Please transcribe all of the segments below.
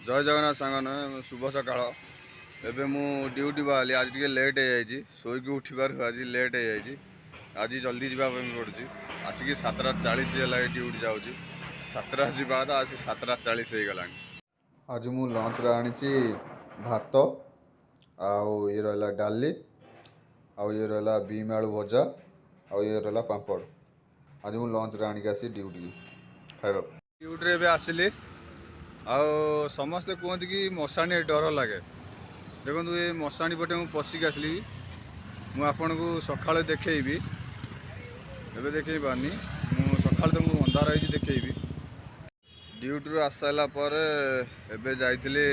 जय जगन्नाथ सांगने शुभ सकाळ एबे मु ड्यूटी बाहली आज टे लेट हो जाइए शोक उठबार आज लेट हो जाइए आज जल्दी जावाई पड़ुची आसिक 7:40 है ड्यूटी जाऊँगी 7 जावा तो आसी 7:40 हो गला। आज मु लंच रे आनी भात आउ ये रहा डाली आउ ये रहा बीम आलू भजा आउ ये रहा पापड़। आज मु लंच रे आनिक आसी ड्यूटी खाइबा ड्यूटी रे आसिली आउ समस्ते कहते कि मशाणी डर लगे। देखो ये मशाणी पटे मुझे पशिक आसली मुझे को सका देखी एवं देखे पारनी मु सका तुमको अंधार हो देखी ड्यूटी आस सारा पर एबे जाइली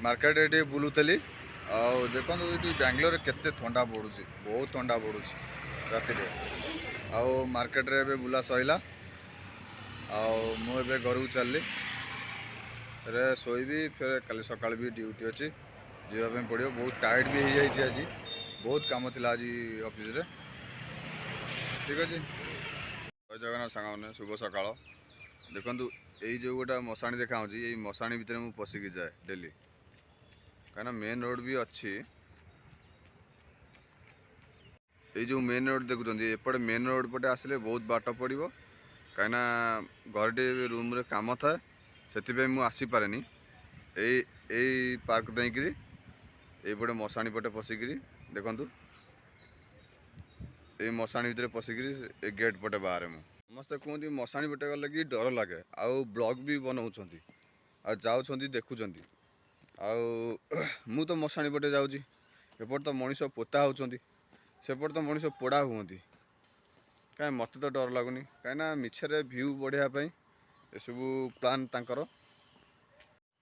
मार्केट ये बुलूली आउ देखो ये बेंगलोर केते ठंडा पड़ुची बहुत ठंडा पड़ुची राति आउ मार्केट रे एबे बुला सैला आउ मुझे घर को चलली रे शोबी फिर कल सका भी ड्यूटी अच्छी जावाई पड़ो बहुत टायर्ड भी हो जाए आज बहुत काम थिला आज ऑफिस रे ठीक अच्छे। जय जगन्नाथ सांग शुभ सका देखु यही जो गोटा मशाणी देखा यही मशाणी भितर मुझे पशिकी जाए डेली कहीं मेन रोड भी अच्छी ये जो मेन रोड देखुं एपटे मेन रोड पटे आसिले बहुत बाट पड़ो कहीं घर टे रूम रे काम थाए से मुझे आसीपे यही पार्क देकरी यहीपटे मशाणी पटे पशिकी देखु ये मशाणी भितर पशिकी गेट पटे बाहर मु समस्ते कहते मशाणी पटे गले कि डर लगे आउ ब्लॉग भी बनाऊँच आ जाऊँच देखुं मु तो मशाणी पटे जाऊँगी एपट तो मनीष पोता होती सेपट तो मनीष पोड़ा हुंती कहीं मत तो डर लगुनि कहीं मिछरे व्यू बढ़ापी ये सब प्लान तांकर।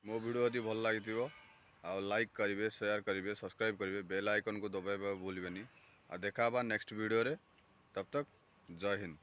मो वीडियो यदि भल लगी लाइक करेंगे शेयर करेंगे सब्सक्राइब करेंगे बेल आइकन को दबाइबा भूलें आ देखा नेक्स्ट वीडियो रे तब तक जय हिंद।